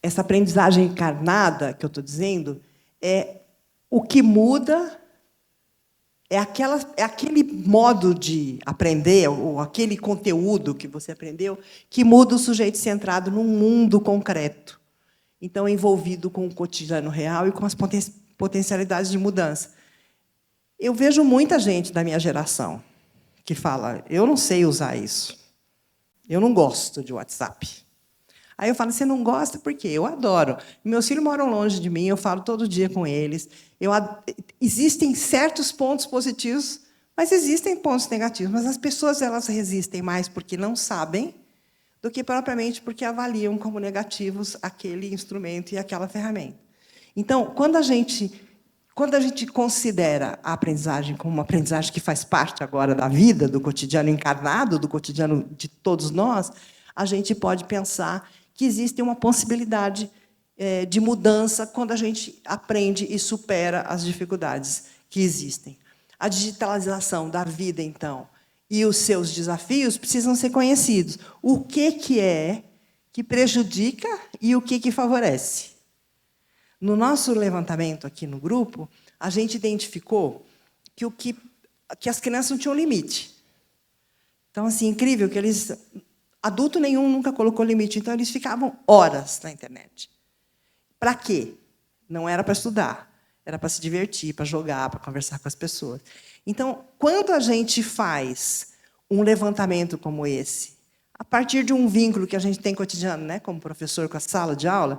essa aprendizagem encarnada que eu estou dizendo é o que muda, é aquele modo de aprender, ou aquele conteúdo que você aprendeu, que muda o sujeito centrado num mundo concreto, então envolvido com o cotidiano real e com as potencialidades de mudança. Eu vejo muita gente da minha geração que fala: eu não sei usar isso, eu não gosto de WhatsApp. Aí eu falo: você não gosta por quê? Eu adoro. Meus filhos moram longe de mim, eu falo todo dia com eles. Existem certos pontos positivos, mas existem pontos negativos. Mas as pessoas elas resistem mais porque não sabem do que propriamente porque avaliam como negativos aquele instrumento e aquela ferramenta. Então, quando a gente considera a aprendizagem como uma aprendizagem que faz parte agora da vida, do cotidiano encarnado, do cotidiano de todos nós, a gente pode pensar que existe uma possibilidade de mudança quando a gente aprende e supera as dificuldades que existem. A digitalização da vida, então, e os seus desafios precisam ser conhecidos. O que é que prejudica e o que favorece? No nosso levantamento aqui no grupo, a gente identificou que as crianças não tinham limite. Então, assim, incrível que eles... Adulto nenhum nunca colocou limite, então eles ficavam horas na internet. Para quê? Não era para estudar, era para se divertir, para jogar, para conversar com as pessoas. Então, quando a gente faz um levantamento como esse, a partir de um vínculo que a gente tem cotidiano, né, como professor com a sala de aula,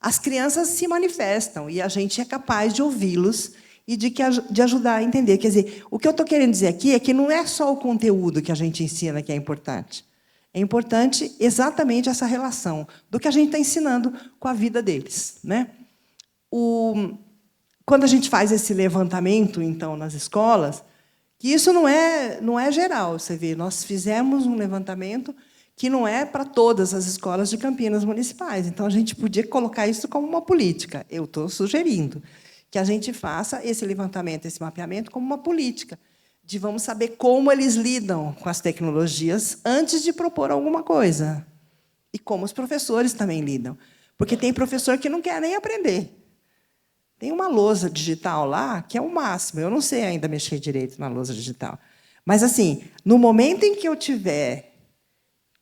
as crianças se manifestam e a gente é capaz de ouvi-los e de ajudar a entender. Quer dizer, o que eu estou querendo dizer aqui é que não é só o conteúdo que a gente ensina que é importante. É importante exatamente essa relação do que a gente está ensinando com a vida deles, né? Quando a gente faz esse levantamento, então, nas escolas, que isso não é geral, você vê, nós fizemos um levantamento que não é para todas as escolas de Campinas municipais. Então, a gente podia colocar isso como uma política. Eu estou sugerindo que a gente faça esse levantamento, esse mapeamento, como uma política, de vamos saber como eles lidam com as tecnologias antes de propor alguma coisa. E como os professores também lidam. Porque tem professor que não quer nem aprender. Tem uma lousa digital lá que é o máximo. Eu não sei ainda mexer direito na lousa digital. Mas, assim, no momento em que eu tiver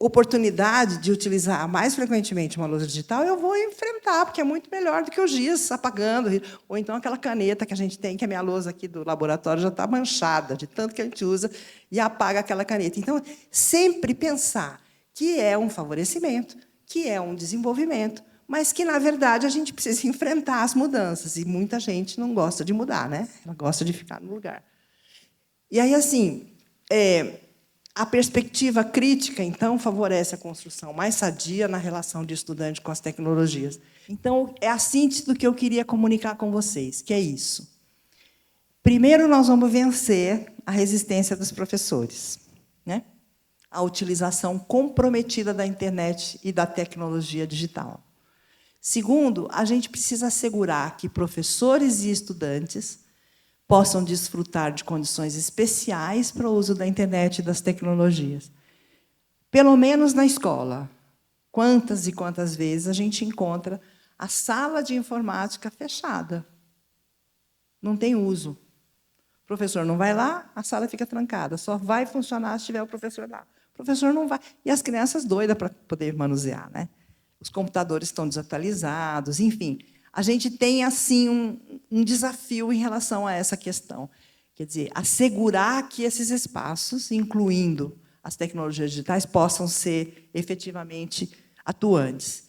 oportunidade de utilizar mais frequentemente uma lousa digital, eu vou enfrentar, porque é muito melhor do que o giz apagando, ou então aquela caneta que a gente tem, que a minha lousa aqui do laboratório já está manchada, de tanto que a gente usa, e apaga aquela caneta. Então, sempre pensar que é um favorecimento, que é um desenvolvimento, mas que, na verdade, a gente precisa enfrentar as mudanças, e muita gente não gosta de mudar, né? Ela gosta de ficar no lugar. E aí, assim, a perspectiva crítica, então, favorece a construção mais sadia na relação de estudante com as tecnologias. Então, é a síntese do que eu queria comunicar com vocês, que é isso. Primeiro, nós vamos vencer a resistência dos professores, né? A utilização comprometida da internet e da tecnologia digital. Segundo, a gente precisa assegurar que professores e estudantes possam desfrutar de condições especiais para o uso da internet e das tecnologias. Pelo menos na escola. Quantas e quantas vezes a gente encontra a sala de informática fechada? Não tem uso. O professor não vai lá, a sala fica trancada. Só vai funcionar se tiver o professor lá. O professor não vai. E as crianças doidas para poder manusear, né? Os computadores estão desatualizados, enfim. A gente tem, assim, um desafio em relação a essa questão. Quer dizer, assegurar que esses espaços, incluindo as tecnologias digitais, possam ser efetivamente atuantes.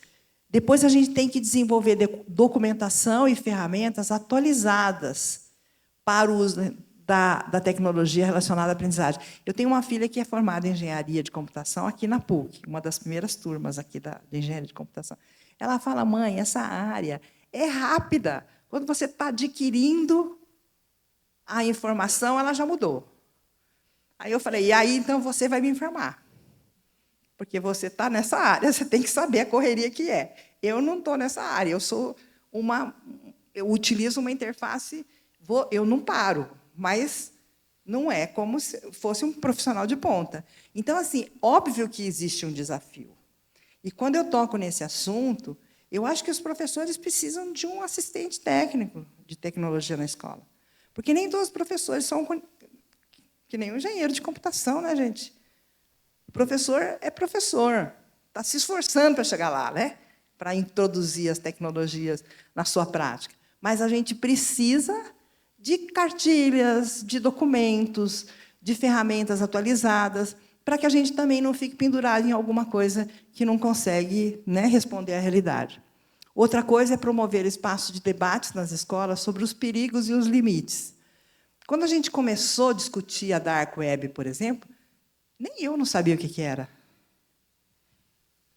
Depois, a gente tem que desenvolver documentação e ferramentas atualizadas para o uso da tecnologia relacionada à aprendizagem. Eu tenho uma filha que é formada em engenharia de computação aqui na PUC, uma das primeiras turmas aqui de engenharia de computação. Ela fala: mãe, essa área é rápida. Quando você está adquirindo a informação, ela já mudou. Aí eu falei: e aí, então, você vai me informar. Porque você está nessa área, você tem que saber a correria que é. Eu não estou nessa área, eu utilizo uma interface, eu não paro, mas não é como se fosse um profissional de ponta. Então, assim, óbvio que existe um desafio. E, quando eu toco nesse assunto, Eu acho que os professores precisam de um assistente técnico de tecnologia na escola. Porque nem todos os professores são que nem um engenheiro de computação, né, gente? O professor é professor, está se esforçando para chegar lá, né? Para introduzir as tecnologias na sua prática. Mas a gente precisa de cartilhas, de documentos, de ferramentas atualizadas, para que a gente também não fique pendurado em alguma coisa que não consegue, né, responder à realidade. Outra coisa é promover espaços de debates nas escolas sobre os perigos e os limites. Quando a gente começou a discutir a Dark Web, por exemplo, nem eu não sabia o que era.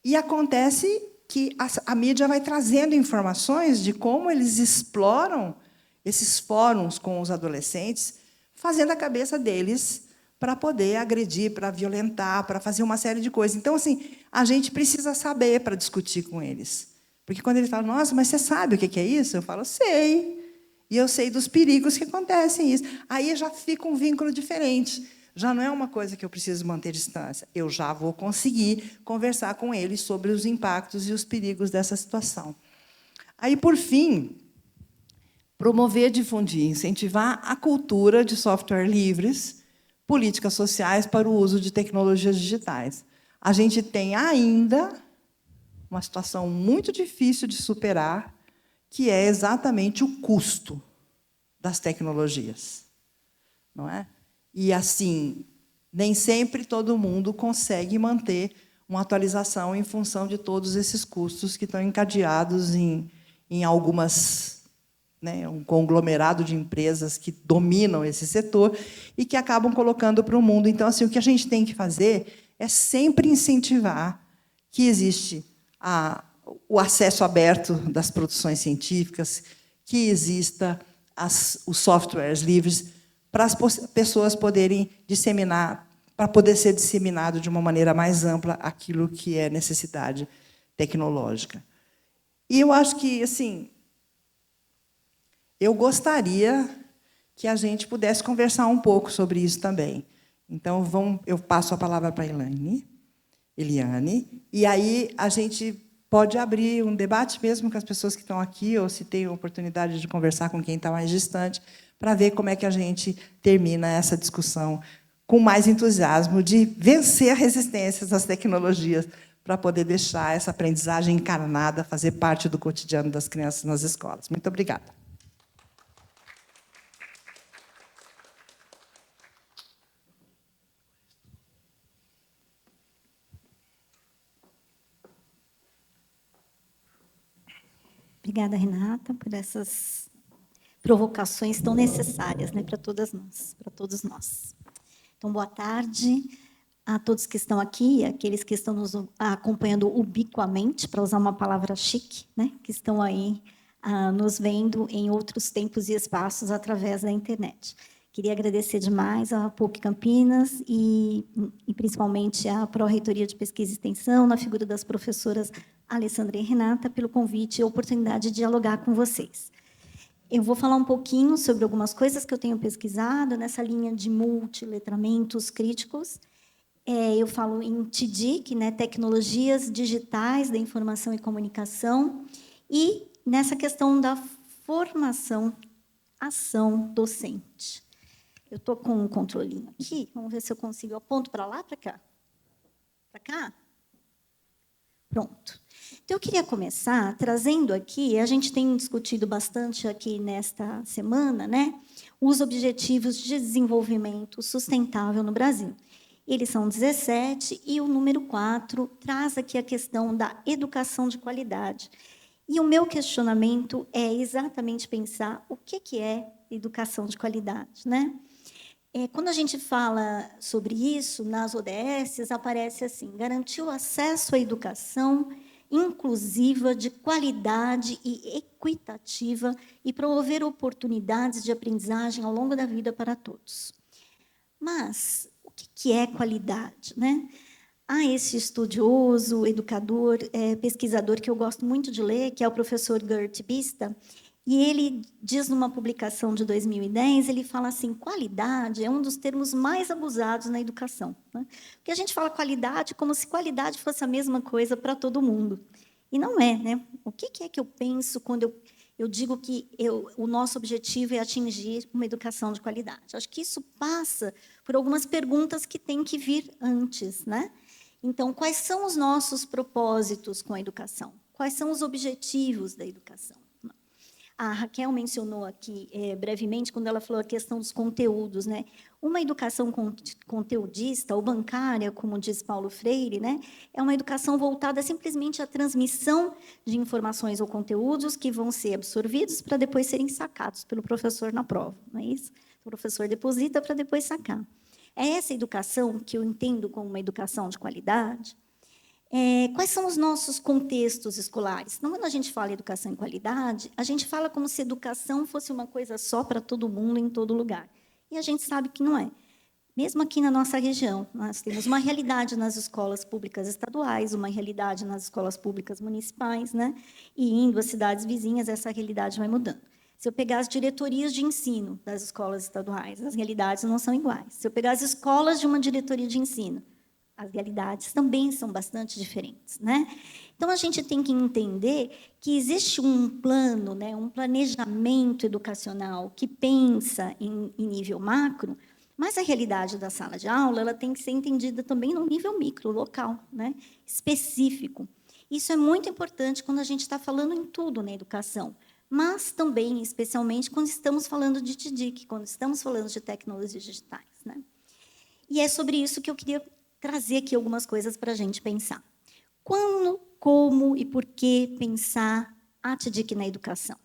E acontece que a mídia vai trazendo informações de como eles exploram esses fóruns com os adolescentes, fazendo a cabeça deles para poder agredir, para violentar, para fazer uma série de coisas. Então, assim, a gente precisa saber para discutir com eles. Porque quando eles falam, nossa, mas você sabe o que é isso? Eu falo, sei. E eu sei dos perigos que acontecem isso. Aí já fica um vínculo diferente. Já não é uma coisa que eu preciso manter distância. Eu já vou conseguir conversar com eles sobre os impactos e os perigos dessa situação. Aí, por fim, promover, difundir, incentivar a cultura de software livres, políticas sociais para o uso de tecnologias digitais. A gente tem ainda uma situação muito difícil de superar, que é exatamente o custo das tecnologias. Não é? E, assim, nem sempre todo mundo consegue manter uma atualização em função de todos esses custos que estão encadeados em algumas, né, um conglomerado de empresas que dominam esse setor e que acabam colocando para o mundo. Então, assim, o que a gente tem que fazer é sempre incentivar que existe o acesso aberto das produções científicas, que exista os softwares livres para as pessoas poderem disseminar, para poder ser disseminado de uma maneira mais ampla aquilo que é necessidade tecnológica. E eu acho que, assim, eu gostaria que a gente pudesse conversar um pouco sobre isso também. Então, eu passo a palavra para a Eliane, e aí a gente pode abrir um debate mesmo com as pessoas que estão aqui, ou se tem a oportunidade de conversar com quem está mais distante, para ver como é que a gente termina essa discussão com mais entusiasmo de vencer a resistência das tecnologias para poder deixar essa aprendizagem encarnada fazer parte do cotidiano das crianças nas escolas. Muito obrigada. Obrigada, Renata, por essas provocações tão necessárias, né, para todas nós, para todos nós. Então, boa tarde a todos que estão aqui, aqueles que estão nos acompanhando ubiquamente, para usar uma palavra chique, né, que estão aí nos vendo em outros tempos e espaços através da internet. Queria agradecer demais à PUC Campinas e principalmente à Pró-Reitoria de Pesquisa e Extensão, na figura das professoras Alessandra e Renata, pelo convite e a oportunidade de dialogar com vocês. Eu vou falar um pouquinho sobre algumas coisas que eu tenho pesquisado nessa linha de multiletramentos críticos. Eu falo em TDIC, né, Tecnologias Digitais da Informação e Comunicação, e nessa questão da formação, ação docente. Eu estou com um controlinho aqui, vamos ver se eu consigo. Eu aponto para lá, para cá? Para cá? Pronto. Então, eu queria começar trazendo aqui, a gente tem discutido bastante aqui nesta semana, né, os Objetivos de Desenvolvimento Sustentável no Brasil. Eles são 17 e o número 4 traz aqui a questão da educação de qualidade. E o meu questionamento é exatamente pensar o que é educação de qualidade, né? Quando a gente fala sobre isso, nas ODSs, aparece assim, garantir o acesso à educação inclusiva, de qualidade e equitativa e promover oportunidades de aprendizagem ao longo da vida para todos. Mas o que é qualidade, né? Há esse estudioso, educador, pesquisador que eu gosto muito de ler, que é o professor Gert Bista, e ele diz numa publicação de 2010, ele fala assim, qualidade é um dos termos mais abusados na educação, né? Porque a gente fala qualidade como se qualidade fosse a mesma coisa para todo mundo. E não é, né? O que é que eu penso quando eu digo que o nosso objetivo é atingir uma educação de qualidade? Acho que isso passa por algumas perguntas que têm que vir antes, né? Então, quais são os nossos propósitos com a educação? Quais são os objetivos da educação? A Raquel mencionou aqui brevemente, quando ela falou a questão dos conteúdos, né? Uma educação conteudista ou bancária, como diz Paulo Freire, né? É uma educação voltada simplesmente à transmissão de informações ou conteúdos que vão ser absorvidos para depois serem sacados pelo professor na prova, não é isso? O professor deposita para depois sacar. É essa educação que eu entendo como uma educação de qualidade. Quais são os nossos contextos escolares? Não, quando a gente fala em educação em qualidade, a gente fala como se educação fosse uma coisa só para todo mundo, em todo lugar. E a gente sabe que não é. Mesmo aqui na nossa região, nós temos uma realidade nas escolas públicas estaduais, uma realidade nas escolas públicas municipais, né? E indo às cidades vizinhas, essa realidade vai mudando. Se eu pegar as diretorias de ensino das escolas estaduais, as realidades não são iguais. Se eu pegar as escolas de uma diretoria de ensino, as realidades também são bastante diferentes, né? Então, a gente tem que entender que existe um plano, né, um planejamento educacional que pensa em nível macro, mas a realidade da sala de aula ela tem que ser entendida também no nível micro, local, né, específico. Isso é muito importante quando a gente está falando em tudo na educação, mas também, especialmente, quando estamos falando de TDIC, quando estamos falando de tecnologias digitais, né? E é sobre isso que eu queria trazer aqui algumas coisas para a gente pensar. Quando, como e por que pensar a TDIC na educação?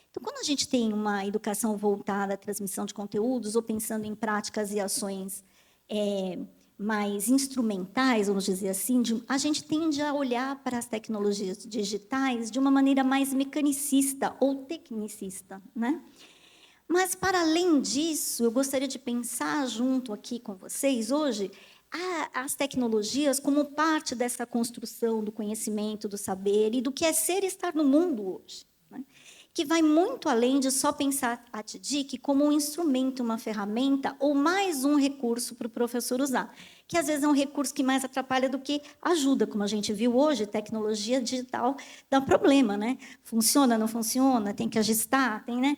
Então, quando a gente tem uma educação voltada à transmissão de conteúdos ou pensando em práticas e ações mais instrumentais, vamos dizer assim, a gente tende a olhar para as tecnologias digitais de uma maneira mais mecanicista ou tecnicista, né? Mas, para além disso, eu gostaria de pensar junto aqui com vocês hoje as tecnologias como parte dessa construção do conhecimento, do saber e do que é ser e estar no mundo hoje, né? Que vai muito além de só pensar a TDIC como um instrumento, uma ferramenta ou mais um recurso para o professor usar, que às vezes é um recurso que mais atrapalha do que ajuda, como a gente viu hoje, tecnologia digital dá problema, né? Funciona, não funciona, tem que ajustar, tem, né?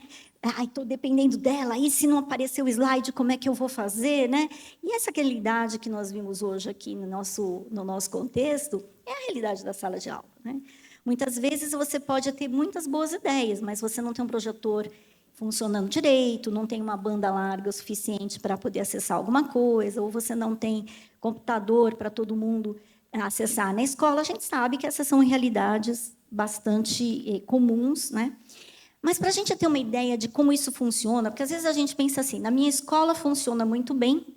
Estou dependendo dela, e se não aparecer o slide, como é que eu vou fazer, né? E essa realidade que nós vimos hoje aqui no nosso contexto é a realidade da sala de aula, né? Muitas vezes você pode ter muitas boas ideias, mas você não tem um projetor funcionando direito, não tem uma banda larga o suficiente para poder acessar alguma coisa, ou você não tem computador para todo mundo acessar na escola. A gente sabe que essas são realidades bastante comuns, né? Mas, para a gente ter uma ideia de como isso funciona, porque às vezes a gente pensa assim, na minha escola funciona muito bem,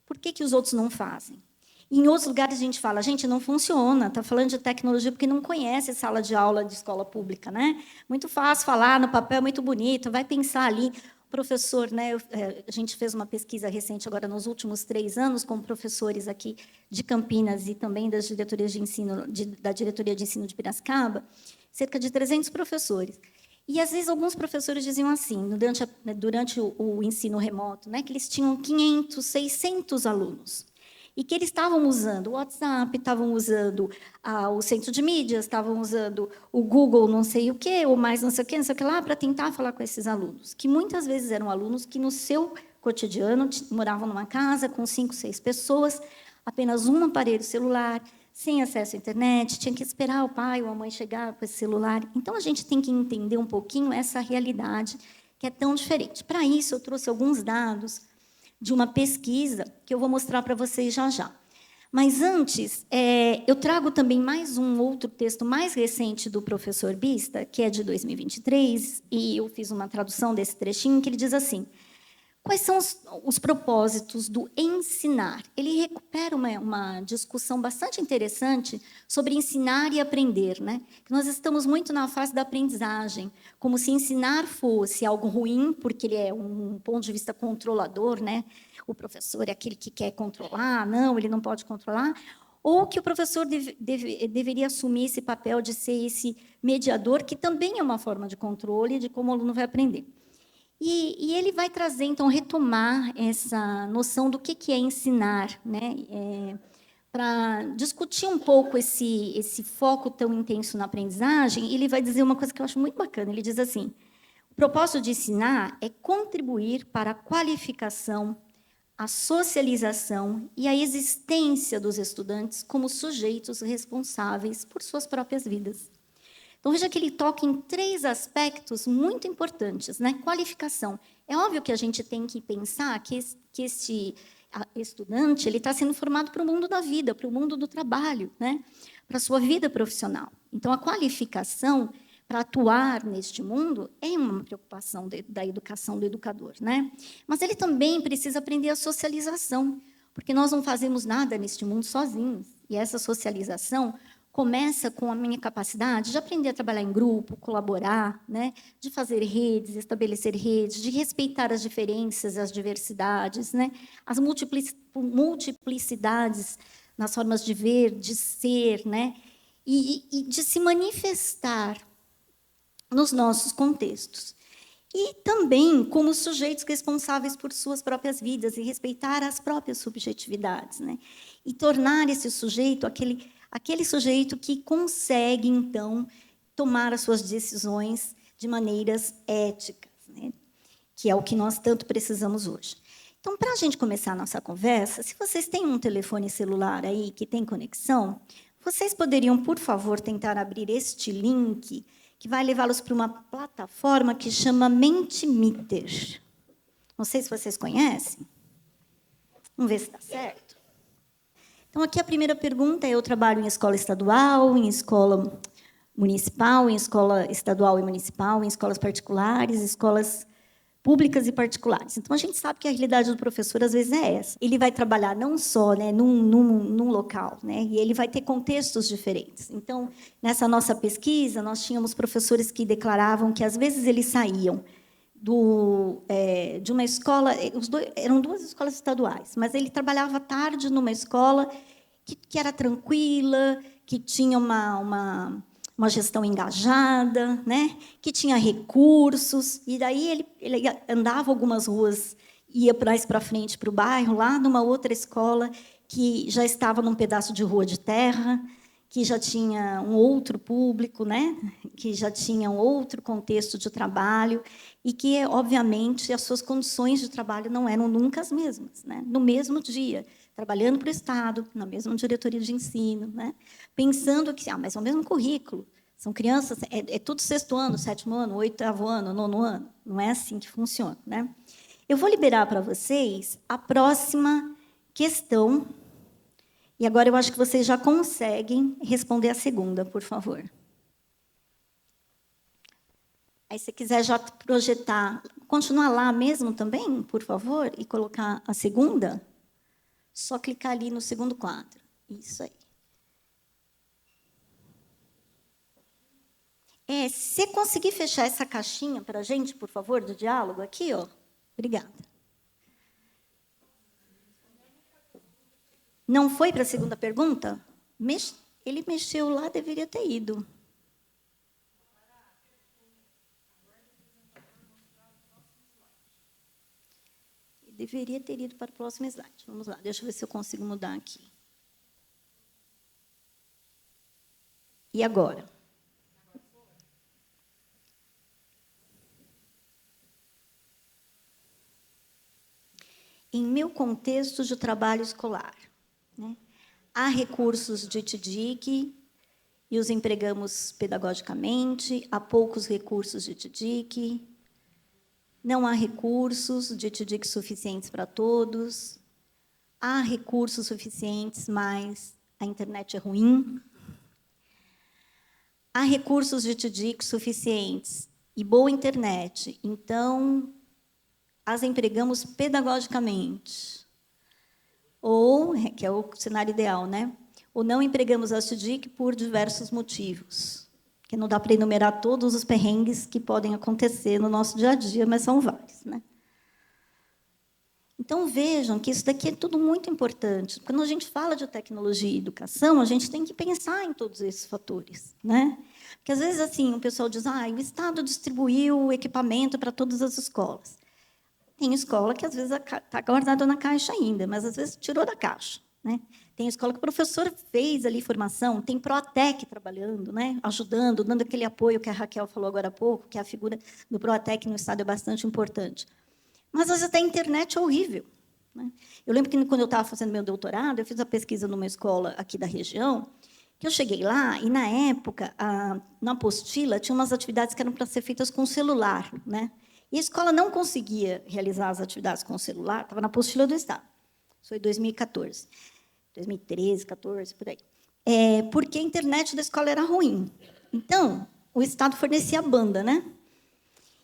por que os outros não fazem? E em outros lugares a gente fala, gente, não funciona, está falando de tecnologia porque não conhece sala de aula de escola pública, né? Muito fácil falar, no papel muito bonito, vai pensar ali. O professor, né? A gente fez uma pesquisa recente agora nos últimos 3 anos com professores aqui de Campinas e também das diretorias de ensino, da diretoria de ensino de Piracicaba, cerca de 300 professores. E, às vezes, alguns professores diziam assim, durante o ensino remoto, né, que eles tinham 500, 600 alunos, e que eles estavam usando o WhatsApp, estavam usando o centro de mídias, estavam usando o Google não sei o quê, ou mais não sei o que lá, para tentar falar com esses alunos, que muitas vezes eram alunos que, no seu cotidiano, moravam numa casa com 5, 6 pessoas, apenas um aparelho celular, sem acesso à internet, tinha que esperar o pai ou a mãe chegar com esse celular. Então, a gente tem que entender um pouquinho essa realidade que é tão diferente. Para isso, eu trouxe alguns dados de uma pesquisa que eu vou mostrar para vocês já já. Mas, antes, eu trago também mais um outro texto mais recente do professor Bista, que é de 2023, e eu fiz uma tradução desse trechinho, que ele diz assim: quais são os propósitos do ensinar? Ele recupera uma discussão bastante interessante sobre ensinar e aprender, né? Que nós estamos muito na fase da aprendizagem, como se ensinar fosse algo ruim, porque ele é um ponto de vista controlador, né? O professor é aquele que quer controlar, não, ele não pode controlar, ou que o professor deveria assumir esse papel de ser esse mediador, que também é uma forma de controle de como o aluno vai aprender. E ele vai trazer, então, retomar essa noção do que é ensinar, né? discutir um pouco esse foco tão intenso na aprendizagem, ele vai dizer uma coisa que eu acho muito bacana. Ele diz assim: o propósito de ensinar é contribuir para a qualificação, a socialização e a existência dos estudantes como sujeitos responsáveis por suas próprias vidas. Então, veja que ele toca em 3 aspectos muito importantes, né? Qualificação. É óbvio que a gente tem que pensar que este estudante ele está sendo formado para o mundo da vida, para o mundo do trabalho, né? Para a sua vida profissional. Então, a qualificação para atuar neste mundo é uma preocupação da educação do educador, né? Mas ele também precisa aprender a socialização, porque nós não fazemos nada neste mundo sozinhos. E essa socialização começa com a minha capacidade de aprender a trabalhar em grupo, colaborar, né? De fazer redes, estabelecer redes, de respeitar as diferenças, as diversidades, né? As multiplicidades nas formas de ver, de ser, né? E de se manifestar nos nossos contextos. E também como sujeitos responsáveis por suas próprias vidas e respeitar as próprias subjetividades, né? E tornar esse sujeito aquele sujeito que consegue, então, tomar as suas decisões de maneiras éticas, né? Que é o que nós tanto precisamos hoje. Então, para a gente começar a nossa conversa, se vocês têm um telefone celular aí que tem conexão, vocês poderiam, por favor, tentar abrir este link que vai levá-los para uma plataforma que chama Mentimeter. Não sei se vocês conhecem. Vamos ver se está certo. Então, aqui a primeira pergunta é: eu trabalho em escola estadual, em escola municipal, em escola estadual e municipal, em escolas particulares, escolas públicas e particulares. Então, a gente sabe que a realidade do professor, às vezes, é essa. Ele vai trabalhar não só, né, num local, né, e ele vai ter contextos diferentes. Então, nessa nossa pesquisa, nós tínhamos professores que declaravam que, às vezes, eles saíam de uma escola, eram 2 escolas estaduais, mas ele trabalhava à tarde numa escola que era tranquila, que tinha uma gestão engajada, né? Que tinha recursos, e daí ele andava algumas ruas, ia mais para frente para o bairro, lá numa outra escola que já estava num pedaço de rua de terra, que já tinha um outro público, né? Que já tinha um outro contexto de trabalho e que, obviamente, as suas condições de trabalho não eram nunca as mesmas, né? No mesmo dia, trabalhando para o Estado, na mesma diretoria de ensino, né? Pensando que, mas é o mesmo currículo, são crianças, é tudo 6º ano, 7º ano, 8º ano, 9º ano, não é assim que funciona, né? Eu vou liberar para vocês a próxima questão. E agora eu acho que vocês já conseguem responder a segunda, por favor. Aí, se quiser já projetar, continuar lá mesmo também, por favor, e colocar a segunda, só clicar ali no segundo quadro. Isso aí. Se você conseguir fechar essa caixinha para a gente, por favor, do diálogo aqui, ó. Obrigada. Não foi para a segunda pergunta? Ele mexeu lá, deveria ter ido. Deveria ter ido para o próximo slide. Vamos lá, deixa eu ver se eu consigo mudar aqui. E agora? Em meu contexto de trabalho escolar, né, há recursos de TDIC e os empregamos pedagogicamente, há poucos recursos de TDIC, não há recursos de TDIC suficientes para todos, há recursos suficientes, mas a internet é ruim, há recursos de TDIC suficientes e boa internet, então as empregamos pedagogicamente. Ou, que é o cenário ideal, né? Ou não empregamos a TDIC por diversos motivos, que não dá para enumerar todos os perrengues que podem acontecer no nosso dia a dia, mas são vários, né? Então, vejam que isso daqui é tudo muito importante. Quando a gente fala de tecnologia e educação, a gente tem que pensar em todos esses fatores, né? Porque, às vezes, assim, o pessoal diz: o Estado distribuiu o equipamento para todas as escolas. Tem escola que, às vezes, está guardada na caixa ainda, mas, às vezes, tirou da caixa, né? Tem escola que o professor fez ali formação, tem Proatec trabalhando, né, ajudando, dando aquele apoio que a Raquel falou agora há pouco, que a figura do Proatec no Estado é bastante importante. Mas, às vezes, a internet é horrível, né? Eu lembro que, quando eu estava fazendo meu doutorado, eu fiz uma pesquisa numa escola aqui da região, que eu cheguei lá e, na época, na apostila, tinha umas atividades que eram para ser feitas com celular, né? E a escola não conseguia realizar as atividades com o celular, estava na apostila do Estado. Isso foi em 2014. 2013, 14, por aí. Porque a internet da escola era ruim. Então, o Estado fornecia banda, né?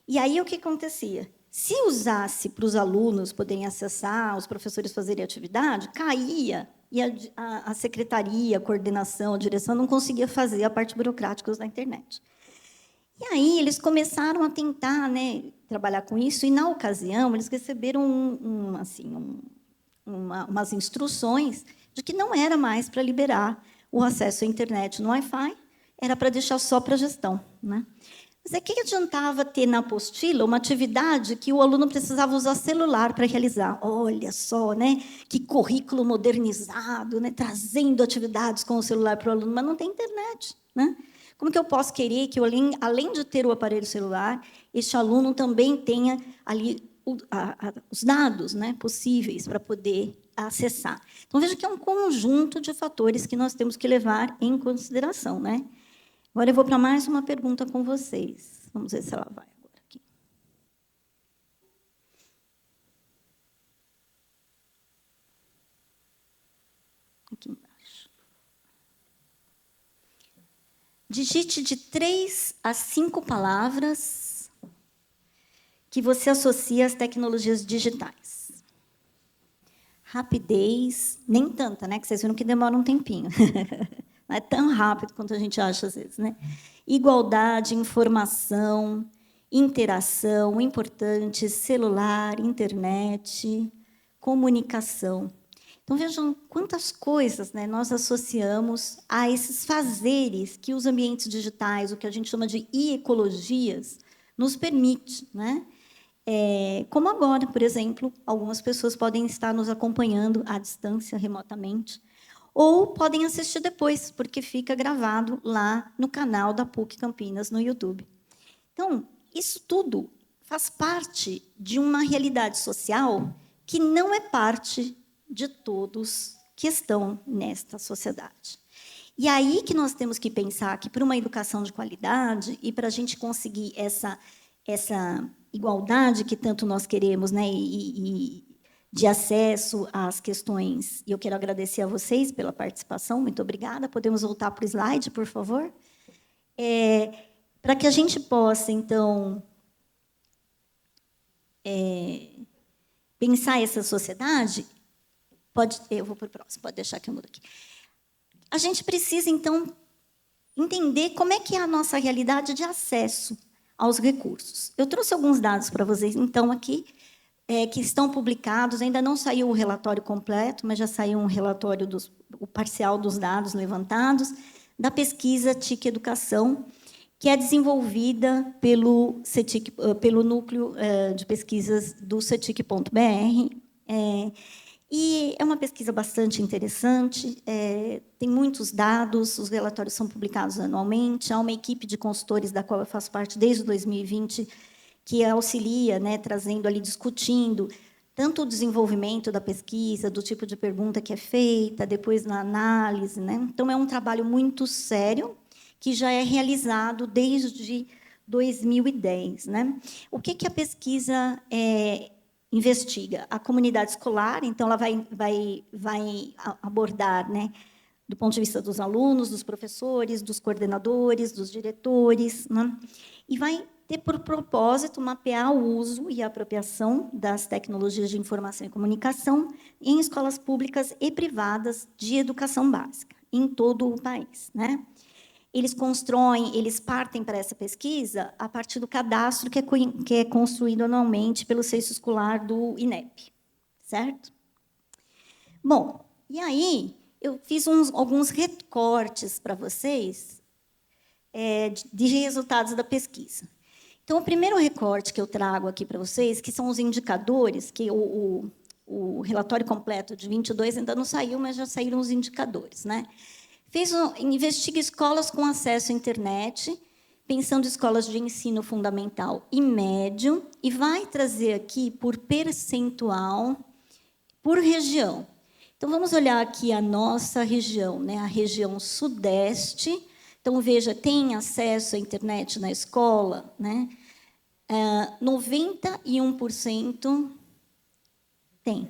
E aí, o que acontecia? Se usasse para os alunos poderem acessar, os professores fazerem atividade, caía, e a secretaria, a coordenação, a direção não conseguia fazer a parte burocrática da internet. E aí, eles começaram a tentar, né, trabalhar com isso, e, na ocasião, eles receberam umas instruções de que não era mais para liberar o acesso à internet no Wi-Fi, era para deixar só para a gestão, né? Mas que adiantava ter na apostila uma atividade que o aluno precisava usar celular para realizar? Olha só, né? Que currículo modernizado, né? Trazendo atividades com o celular para o aluno, mas não tem internet, né? Como que eu posso querer que, além de ter o aparelho celular, este aluno também tenha ali os dados, né, possíveis para poder acessar? Então, veja que é um conjunto de fatores que nós temos que levar em consideração, né? Agora eu vou para mais uma pergunta com vocês. Vamos ver se ela vai agora aqui. Aqui embaixo. Digite de 3 a 5 palavras que você associa às tecnologias digitais. Rapidez, nem tanta, né? Que vocês viram que demora um tempinho. Não é tão rápido quanto a gente acha, às vezes, né? Igualdade, informação, interação, importante, celular, internet, comunicação. Então, vejam quantas coisas, né, nós associamos a esses fazeres que os ambientes digitais, o que a gente chama de e-ecologias, nos permite, né? Como agora, por exemplo, algumas pessoas podem estar nos acompanhando à distância, remotamente, ou podem assistir depois, porque fica gravado lá no canal da PUC Campinas, no YouTube. Então, isso tudo faz parte de uma realidade social que não é parte de todos que estão nesta sociedade. E aí que nós temos que pensar que, para uma educação de qualidade e para a gente conseguir essa igualdade que tanto nós queremos, né, e de acesso às questões, e eu quero agradecer a vocês pela participação, muito obrigada. Podemos voltar para o slide, por favor? Para que a gente possa, então, pensar essa sociedade, eu vou para o próximo, pode deixar que eu mudo aqui. A gente precisa, então, entender como é que é a nossa realidade de acesso aos recursos. Eu trouxe alguns dados para vocês, então, aqui, que estão publicados. Ainda não saiu o relatório completo, mas já saiu um relatório o parcial dos dados levantados, da pesquisa TIC Educação, que é desenvolvida pelo núcleo de pesquisas do CETIC.br. E é uma pesquisa bastante interessante, tem muitos dados, os relatórios são publicados anualmente, há uma equipe de consultores, da qual eu faço parte desde 2020, que auxilia, né, trazendo ali, discutindo tanto o desenvolvimento da pesquisa, do tipo de pergunta que é feita, depois na análise, né? Então, é um trabalho muito sério, que já é realizado desde 2010, né? O que a pesquisa investiga? A comunidade escolar, então, ela vai abordar, né, do ponto de vista dos alunos, dos professores, dos coordenadores, dos diretores, né? E vai ter por propósito mapear o uso e a apropriação das tecnologias de informação e comunicação em escolas públicas e privadas de educação básica, em todo o país, né? Eles partem para essa pesquisa a partir do cadastro que é construído anualmente pelo Censo Escolar do INEP, certo? Bom, e aí eu fiz alguns recortes para vocês de resultados da pesquisa. Então, o primeiro recorte que eu trago aqui para vocês, que são os indicadores, que o relatório completo de 22 ainda não saiu, mas já saíram os indicadores, né? Investiga escolas com acesso à internet, pensando em escolas de ensino fundamental e médio, e vai trazer aqui por percentual, por região. Então, vamos olhar aqui a nossa região, né? A região sudeste. Então, veja, tem acesso à internet na escola, né? 91% tem.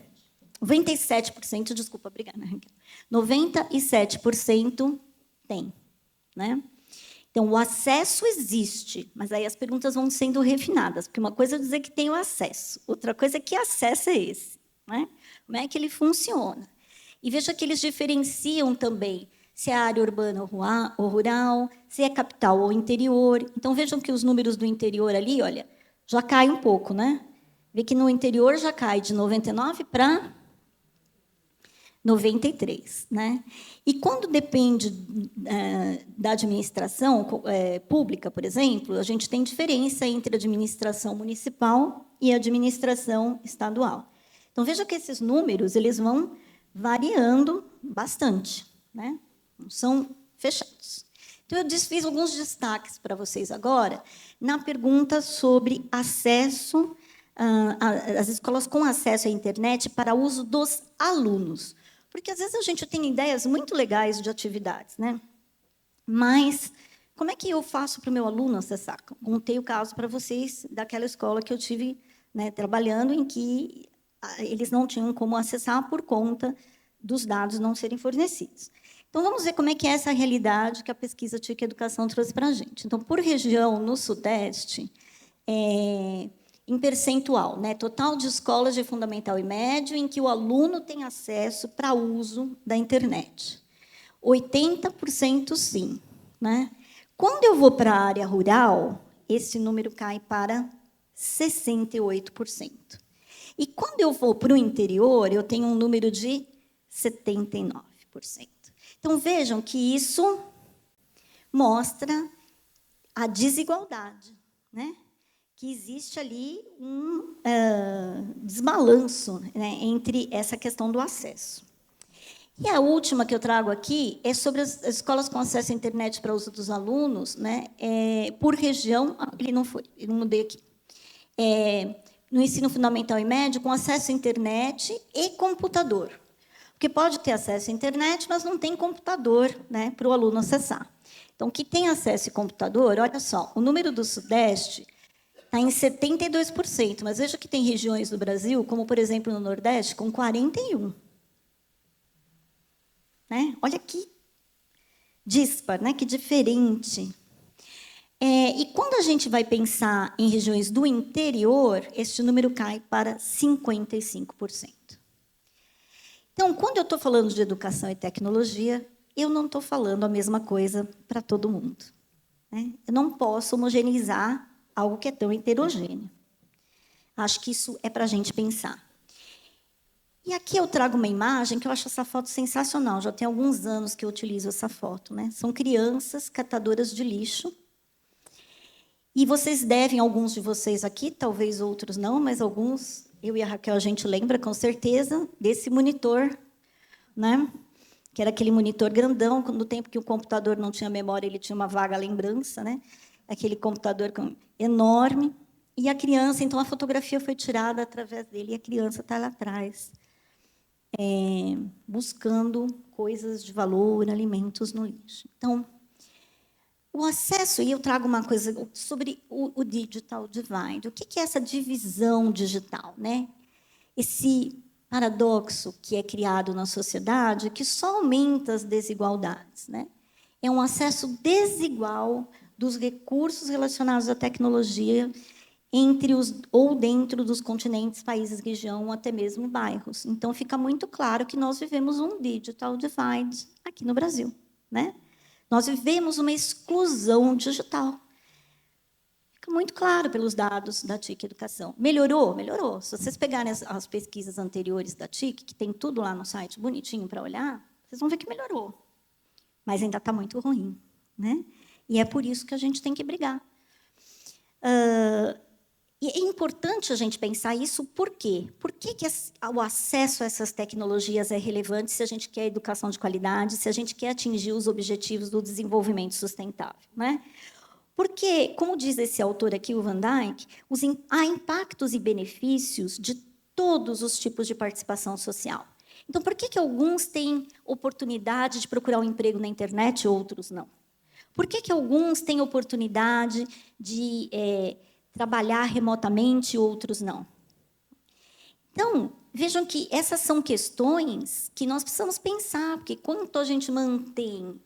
97%, desculpa, obrigada, Raquel. 97% tem, né? Então, o acesso existe, mas aí as perguntas vão sendo refinadas, porque uma coisa é dizer que tem o acesso, outra coisa é que acesso é esse, né? Como é que ele funciona? E veja que eles diferenciam também se é área urbana ou rural, se é capital ou interior. Então, vejam que os números do interior ali, olha, já cai um pouco, né? Vê que no interior já cai de 99 para 93, né? E quando depende da administração pública, por exemplo, a gente tem diferença entre a administração municipal e a administração estadual. Então, veja que esses números eles vão variando bastante, né? Não são fechados. Então, eu fiz alguns destaques para vocês agora na pergunta sobre acesso, as escolas com acesso à internet para uso dos alunos. Porque, às vezes, a gente tem ideias muito legais de atividades, né? Mas como é que eu faço para o meu aluno acessar? Contei o caso para vocês daquela escola que eu tive, né, trabalhando, em que eles não tinham como acessar por conta dos dados não serem fornecidos. Então, vamos ver como é que é essa realidade que a pesquisa TIC Educação trouxe para a gente. Então, por região, no Sudeste, em percentual, né, total de escolas de fundamental e médio em que o aluno tem acesso para uso da internet. 80% sim, né? Quando eu vou para a área rural, esse número cai para 68%. E quando eu vou para o interior, eu tenho um número de 79%. Então, vejam que isso mostra a desigualdade, né? Que existe ali um desbalanço, né, entre essa questão do acesso. E a última que eu trago aqui é sobre as escolas com acesso à internet para uso dos alunos, né, por região. Ele não foi, eu não mudei aqui. No ensino fundamental e médio, com acesso à internet e computador. Porque pode ter acesso à internet, mas não tem computador, né, para o aluno acessar. Então, que tem acesso a computador, olha só, o número do Sudeste está em 72%, mas veja que tem regiões do Brasil, como, por exemplo, no Nordeste, com 41%. Né? Olha que dispar, né? Que diferente. E quando a gente vai pensar em regiões do interior, este número cai para 55%. Então, quando eu estou falando de educação e tecnologia, eu não estou falando a mesma coisa para todo mundo, né? Eu não posso homogeneizar algo que é tão heterogêneo. Acho que isso é para a gente pensar. E aqui eu trago uma imagem que eu acho essa foto sensacional. Já tem alguns anos que eu utilizo essa foto, né? São crianças catadoras de lixo. E vocês devem, alguns de vocês aqui, talvez outros não, mas alguns, eu e a Raquel, a gente lembra com certeza desse monitor, né? Que era aquele monitor grandão, no tempo que o computador não tinha memória, ele tinha uma vaga lembrança, né? Aquele computador enorme. E a criança, então, a fotografia foi tirada através dele, e a criança está lá atrás, buscando coisas de valor, alimentos no lixo. Então, o acesso, e eu trago uma coisa sobre o digital divide. O que é essa divisão digital, né? Esse paradoxo que é criado na sociedade, que só aumenta as desigualdades, né? É um acesso desigual dos recursos relacionados à tecnologia entre ou dentro dos continentes, países, região, ou até mesmo bairros. Então, fica muito claro que nós vivemos um digital divide aqui no Brasil, né? Nós vivemos uma exclusão digital. Fica muito claro pelos dados da TIC Educação. Melhorou? Melhorou. Se vocês pegarem as pesquisas anteriores da TIC, que tem tudo lá no site bonitinho para olhar, vocês vão ver que melhorou. Mas ainda está muito ruim, né? E é por isso que a gente tem que brigar. E é importante a gente pensar isso, por quê? Por que o acesso a essas tecnologias é relevante se a gente quer educação de qualidade, se a gente quer atingir os objetivos do desenvolvimento sustentável, né? Porque, como diz esse autor aqui, o Van Dijk, há impactos e benefícios de todos os tipos de participação social. Então, por que alguns têm oportunidade de procurar um emprego na internet e outros não? Por que alguns têm oportunidade de trabalhar remotamente e outros não? Então, vejam que essas são questões que nós precisamos pensar, porque quando a gente mantém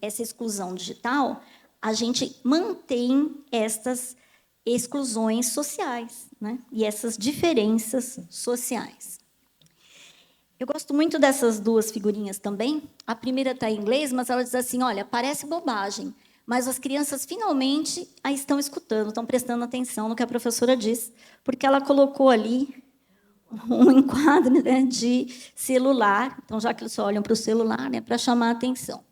essa exclusão digital, a gente mantém estas exclusões sociais, né? E essas diferenças sociais. Eu gosto muito dessas duas figurinhas também. A primeira está em inglês, mas ela diz assim, olha, parece bobagem, mas as crianças finalmente a estão escutando, estão prestando atenção no que a professora diz, porque ela colocou ali um enquadro, né, de celular, então, já que eles só olham para o celular, né, para chamar a atenção.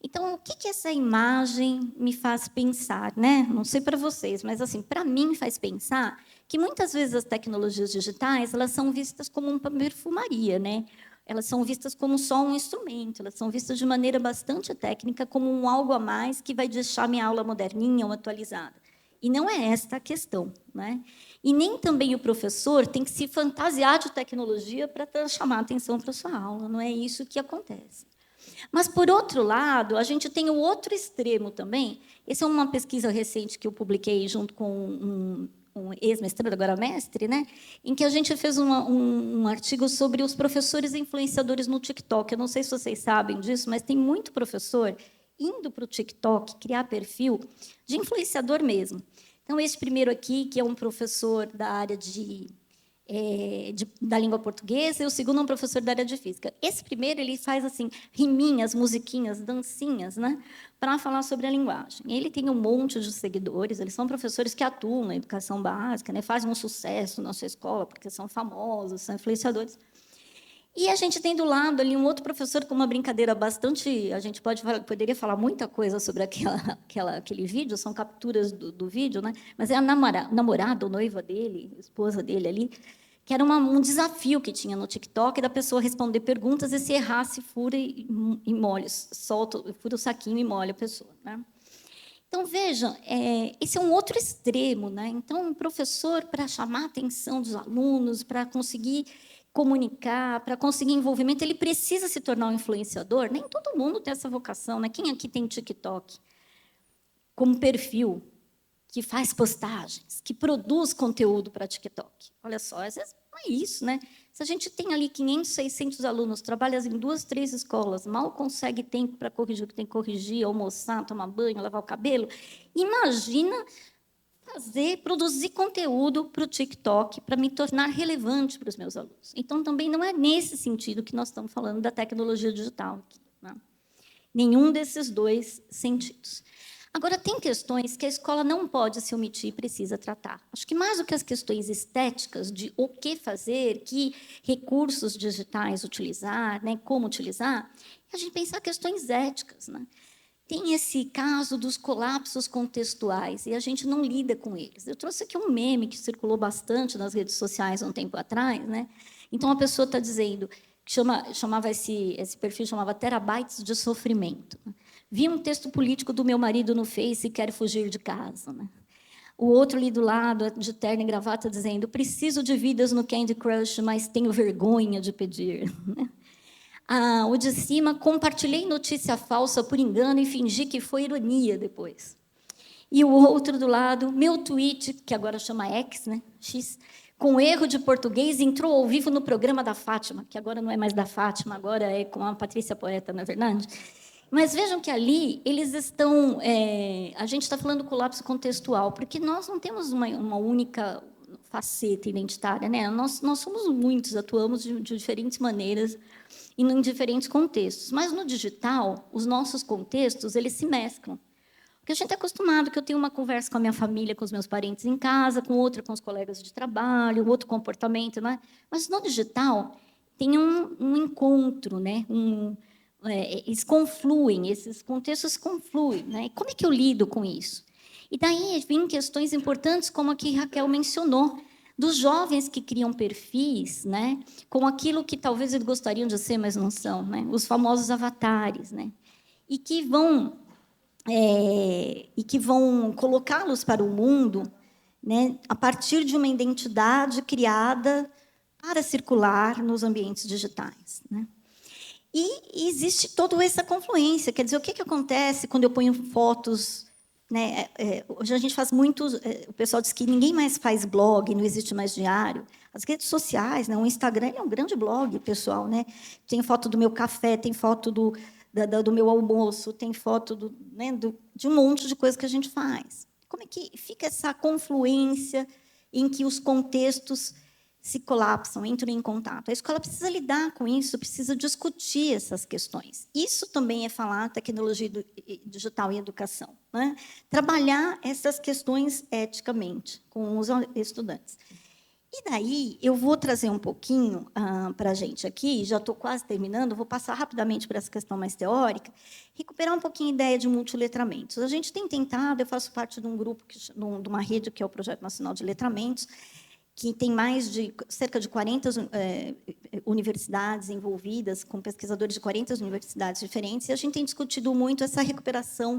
Então, o que essa imagem me faz pensar, né? Não sei para vocês, mas assim, para mim faz pensar que muitas vezes as tecnologias digitais elas são vistas como uma perfumaria, né? Elas são vistas como só um instrumento, elas são vistas de maneira bastante técnica como um algo a mais que vai deixar minha aula moderninha ou atualizada. E não é esta a questão, né? E nem também o professor tem que se fantasiar de tecnologia para chamar a atenção para a sua aula, não é isso que acontece. Mas, por outro lado, a gente tem o outro extremo também. Essa é uma pesquisa recente que eu publiquei junto com um ex-mestrando, agora mestre, né? Em que a gente fez um artigo sobre os professores influenciadores no TikTok. Eu não sei se vocês sabem disso, mas tem muito professor indo para o TikTok criar perfil de influenciador mesmo. Então, esse primeiro aqui, que é um professor da área da língua portuguesa, e o segundo é um professor da área de física. Esse primeiro ele faz assim riminhas, musiquinhas, dancinhas, né, para falar sobre a linguagem. Ele tem um monte de seguidores, eles são professores que atuam na educação básica, né, fazem um sucesso na sua escola porque são famosos, são influenciadores. E a gente tem do lado ali um outro professor com uma brincadeira bastante... A gente poderia falar muita coisa sobre aquele vídeo, são capturas do vídeo, né? Mas é a namorada ou noiva dele, a esposa dele ali, que era um desafio que tinha no TikTok da pessoa responder perguntas e se errasse, fura e molha, fura o saquinho e molha a pessoa, né? Então, vejam, esse é um outro extremo, né? Então, um professor, para chamar a atenção dos alunos, para conseguir comunicar, para conseguir envolvimento, ele precisa se tornar um influenciador. Nem todo mundo tem essa vocação, né? Quem aqui tem TikTok como perfil, que faz postagens, que produz conteúdo para TikTok? Olha só, às vezes não é isso, né? Se a gente tem ali 500, 600 alunos, trabalha em 2, 3 escolas, mal consegue tempo para corrigir o que tem que corrigir, almoçar, tomar banho, lavar o cabelo, imagina produzir conteúdo para o TikTok para me tornar relevante para os meus alunos. Então, também não é nesse sentido que nós estamos falando da tecnologia digital aqui, né? Nenhum desses dois sentidos. Agora, tem questões que a escola não pode se omitir e precisa tratar. Acho que mais do que as questões estéticas de o que fazer, que recursos digitais utilizar, né, como utilizar, a gente pensar questões éticas, né? Tem esse caso dos colapsos contextuais, e a gente não lida com eles. Eu trouxe aqui um meme que circulou bastante nas redes sociais há um tempo atrás, né? Então, a pessoa está dizendo, chamava esse perfil chamava Terabytes de Sofrimento. Vi um texto político do meu marido no Face e quero fugir de casa, né? O outro ali do lado, de terno e gravata, dizendo, preciso de vidas no Candy Crush, mas tenho vergonha de pedir, né? O de cima, compartilhei notícia falsa por engano e fingi que foi ironia depois. E o outro do lado, meu tweet, que agora chama X, né? X, com erro de português, entrou ao vivo no programa da Fátima, que agora não é mais da Fátima, agora é com a Patrícia Poeta, na verdade. Mas vejam que ali eles estão... a gente está falando do colapso contextual, porque nós não temos uma única faceta identitária, né? Nós somos muitos, atuamos de diferentes maneiras e em diferentes contextos. Mas, no digital, os nossos contextos eles se mesclam. Porque a gente é acostumado que eu tenho uma conversa com a minha família, com os meus parentes em casa, com outra com os colegas de trabalho, outro comportamento, né? Mas, no digital, tem um encontro, né? Eles confluem, esses contextos confluem, né? E como é que eu lido com isso? E daí vêm questões importantes, como a que Raquel mencionou, dos jovens que criam perfis, né, com aquilo que talvez eles gostariam de ser, mas não são, né, os famosos avatares, né, e que vão colocá-los para o mundo, né, a partir de uma identidade criada para circular nos ambientes digitais, né? E existe toda essa confluência. Quer dizer, o que acontece quando eu ponho fotos, né? Hoje a gente faz muitos... o pessoal diz que ninguém mais faz blog, não existe mais diário. As redes sociais, né? O Instagram é um grande blog, pessoal, né? Tem foto do meu café, tem foto do meu almoço, tem foto né, de um monte de coisa que a gente faz. Como é que fica essa confluência em que os contextos se colapsam, entram em contato? A escola precisa lidar com isso, precisa discutir essas questões. Isso também é falar tecnologia digital e educação, né? Trabalhar essas questões eticamente com os estudantes. E daí, eu vou trazer um pouquinho para a gente aqui, já estou quase terminando, vou passar rapidamente para essa questão mais teórica, recuperar um pouquinho a ideia de multiletramentos. A gente tem tentado, eu faço parte de um grupo, de uma rede, que é o Projeto Nacional de Letramentos, que tem cerca de 40 universidades envolvidas, com pesquisadores de 40 universidades diferentes, e a gente tem discutido muito essa recuperação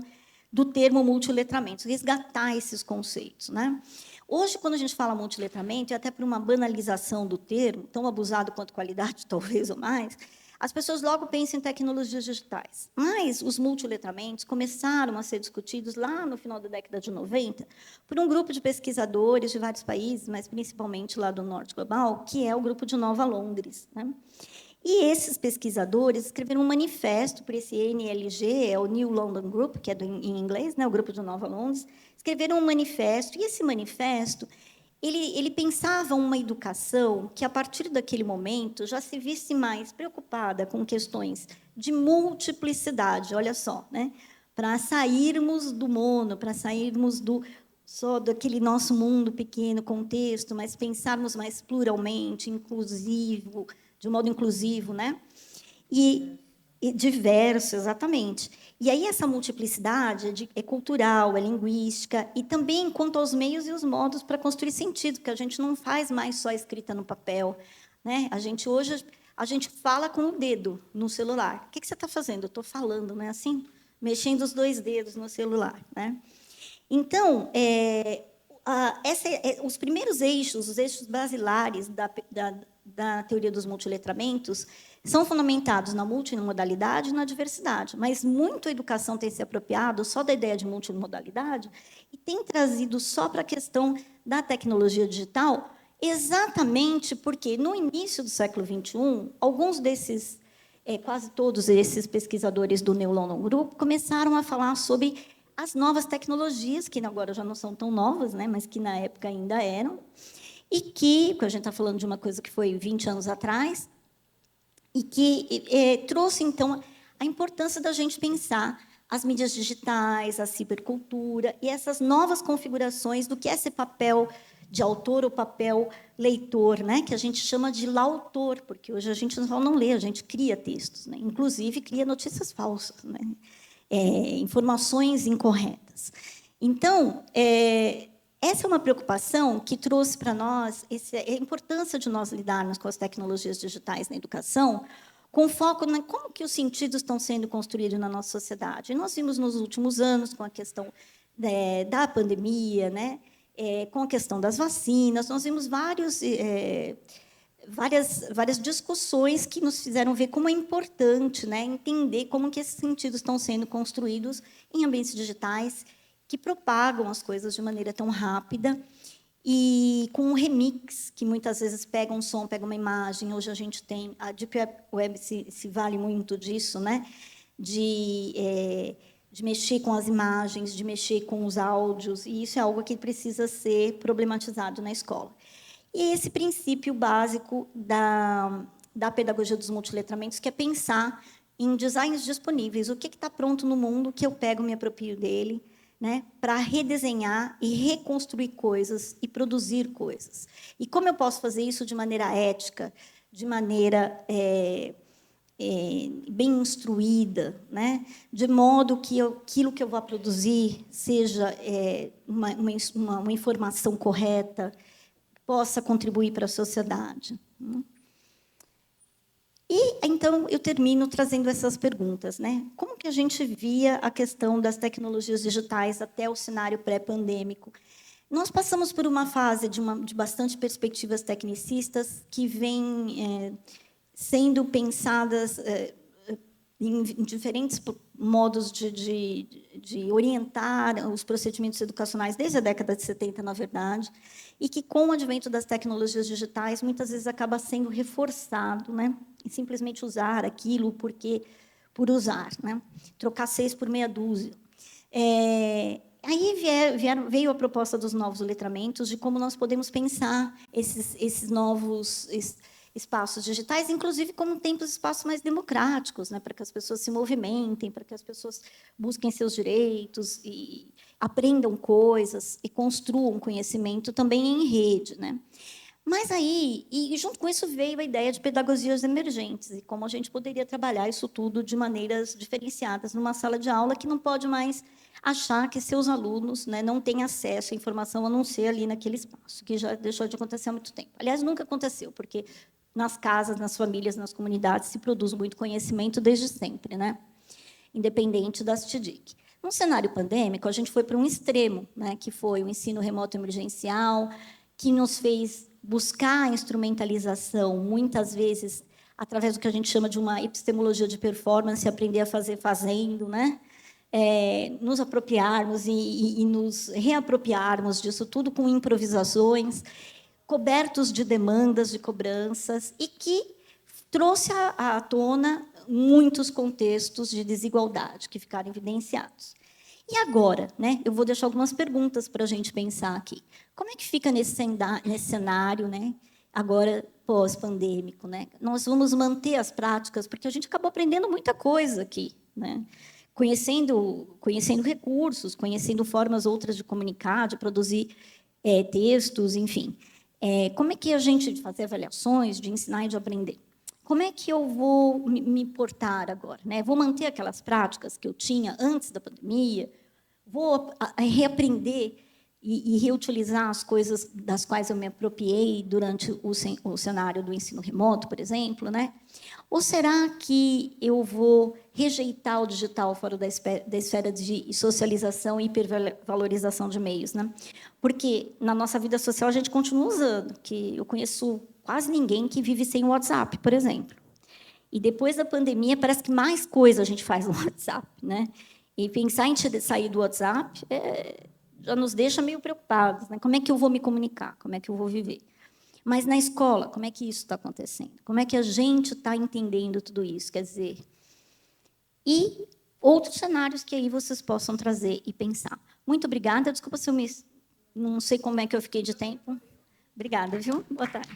do termo multiletramento, resgatar esses conceitos, né? Hoje, quando a gente fala multiletramento, e até por uma banalização do termo, tão abusado quanto qualidade, talvez, ou mais, as pessoas logo pensam em tecnologias digitais. Mas os multiletramentos começaram a ser discutidos lá no final da década de 90 por um grupo de pesquisadores de vários países, mas principalmente lá do Norte Global, que é o grupo de Nova Londres, né? E esses pesquisadores escreveram um manifesto para esse NLG, é o New London Group, que é em inglês, né, o grupo de Nova Londres, escreveram um manifesto, e esse manifesto ele pensava uma educação que, a partir daquele momento, já se visse mais preocupada com questões de multiplicidade, olha só, né, para sairmos do mono, para sairmos só daquele nosso mundo pequeno, contexto, mas pensarmos mais pluralmente, inclusivo, de um modo inclusivo, né? E diverso, exatamente. E aí essa multiplicidade é cultural, é linguística, e também quanto aos meios e os modos para construir sentido, porque a gente não faz mais só escrita no papel, né? Hoje a gente fala com o dedo no celular. O que você está fazendo? Eu estou falando, né? Assim, mexendo os 2 dedos no celular, né? Então, os primeiros eixos, os eixos basilares da teoria dos multiletramentos, são fundamentados na multimodalidade e na diversidade, mas muito a educação tem se apropriado só da ideia de multimodalidade e tem trazido só para a questão da tecnologia digital, exatamente porque, no início do século XXI, alguns desses, quase todos esses pesquisadores do New London Group começaram a falar sobre as novas tecnologias, que agora já não são tão novas, né, mas que na época ainda eram, e que, porque a gente está falando de uma coisa que foi 20 anos atrás, e que trouxe, então, a importância da gente pensar as mídias digitais, a cibercultura e essas novas configurações do que é esse papel de autor ou papel leitor, né, que a gente chama de lautor, porque hoje a gente não lê, a gente cria textos, né, inclusive cria notícias falsas, né, informações incorretas. Então, essa é uma preocupação que trouxe para nós a importância de nós lidarmos com as tecnologias digitais na educação, com foco em como que os sentidos estão sendo construídos na nossa sociedade. E nós vimos nos últimos anos, com a questão da pandemia, né, com a questão das vacinas, nós vimos várias discussões que nos fizeram ver como é importante, né, entender como que esses sentidos estão sendo construídos em ambientes digitais, que propagam as coisas de maneira tão rápida e com um remix, que muitas vezes pega um som, pega uma imagem. Hoje a gente tem... A Deep Web se vale muito disso, né? De mexer com as imagens, de mexer com os áudios, e isso é algo que precisa ser problematizado na escola. E esse princípio básico da pedagogia dos multiletramentos, que é pensar em designs disponíveis. O que está pronto no mundo que eu pego, me aproprio dele, né, para redesenhar e reconstruir coisas e produzir coisas. E como eu posso fazer isso de maneira ética, de maneira bem instruída, né? De modo que aquilo que eu vou produzir seja uma informação correta, possa contribuir para a sociedade. E, então, eu termino trazendo essas perguntas, né? Como que a gente via a questão das tecnologias digitais até o cenário pré-pandêmico? Nós passamos por uma fase de bastante perspectivas tecnicistas que vêm sendo pensadas em diferentes modos de orientar os procedimentos educacionais desde a década de 70, na verdade, e que, com o advento das tecnologias digitais, muitas vezes acaba sendo reforçado, né? E simplesmente usar aquilo por usar, né? Trocar 6 por meia dúzia. Aí veio a proposta dos novos letramentos, de como nós podemos pensar esses novos espaços digitais, inclusive como tempos espaços mais democráticos, né, para que as pessoas se movimentem, para que as pessoas busquem seus direitos e aprendam coisas e construam conhecimento também em rede, né? Mas aí, e junto com isso veio a ideia de pedagogias emergentes e como a gente poderia trabalhar isso tudo de maneiras diferenciadas numa sala de aula que não pode mais achar que seus alunos, né, não têm acesso à informação a não ser ali naquele espaço, que já deixou de acontecer há muito tempo. Aliás, nunca aconteceu, porque nas casas, nas famílias, nas comunidades se produz muito conhecimento desde sempre, né? Independente das TDIC. No cenário pandêmico, a gente foi para um extremo, né, que foi o ensino remoto emergencial, que nos fez buscar a instrumentalização, muitas vezes, através do que a gente chama de uma epistemologia de performance, aprender a fazer fazendo, né? Nos apropriarmos e nos reapropriarmos disso tudo com improvisações, cobertos de demandas, de cobranças, e que trouxe à tona muitos contextos de desigualdade que ficaram evidenciados. E agora, né, eu vou deixar algumas perguntas para a gente pensar aqui. Como é que fica nesse cenário, né, agora pós-pandêmico? Né? Nós vamos manter as práticas, porque a gente acabou aprendendo muita coisa aqui, né? Conhecendo recursos, conhecendo formas outras de comunicar, de produzir textos, enfim. Como é que a gente fazer avaliações, de ensinar e de aprender? Como é que eu vou me portar agora? Né? Vou manter aquelas práticas que eu tinha antes da pandemia? Vou reaprender e reutilizar as coisas das quais eu me apropriei durante o cenário do ensino remoto, por exemplo? Né? Ou será que eu vou rejeitar o digital fora da esfera de socialização e hipervalorização de meios? Né? Porque na nossa vida social a gente continua usando, que eu conheço quase ninguém que vive sem o WhatsApp, por exemplo. E depois da pandemia, parece que mais coisa a gente faz no WhatsApp. Né? E pensar em sair do WhatsApp já nos deixa meio preocupados. Né? Como é que eu vou me comunicar? Como é que eu vou viver? Mas na escola, como é que isso está acontecendo? Como é que a gente está entendendo tudo isso? Quer dizer, e outros cenários que aí vocês possam trazer e pensar. Muito obrigada. Desculpa se eu não sei como é que eu fiquei de tempo. Obrigada, viu? Boa tarde.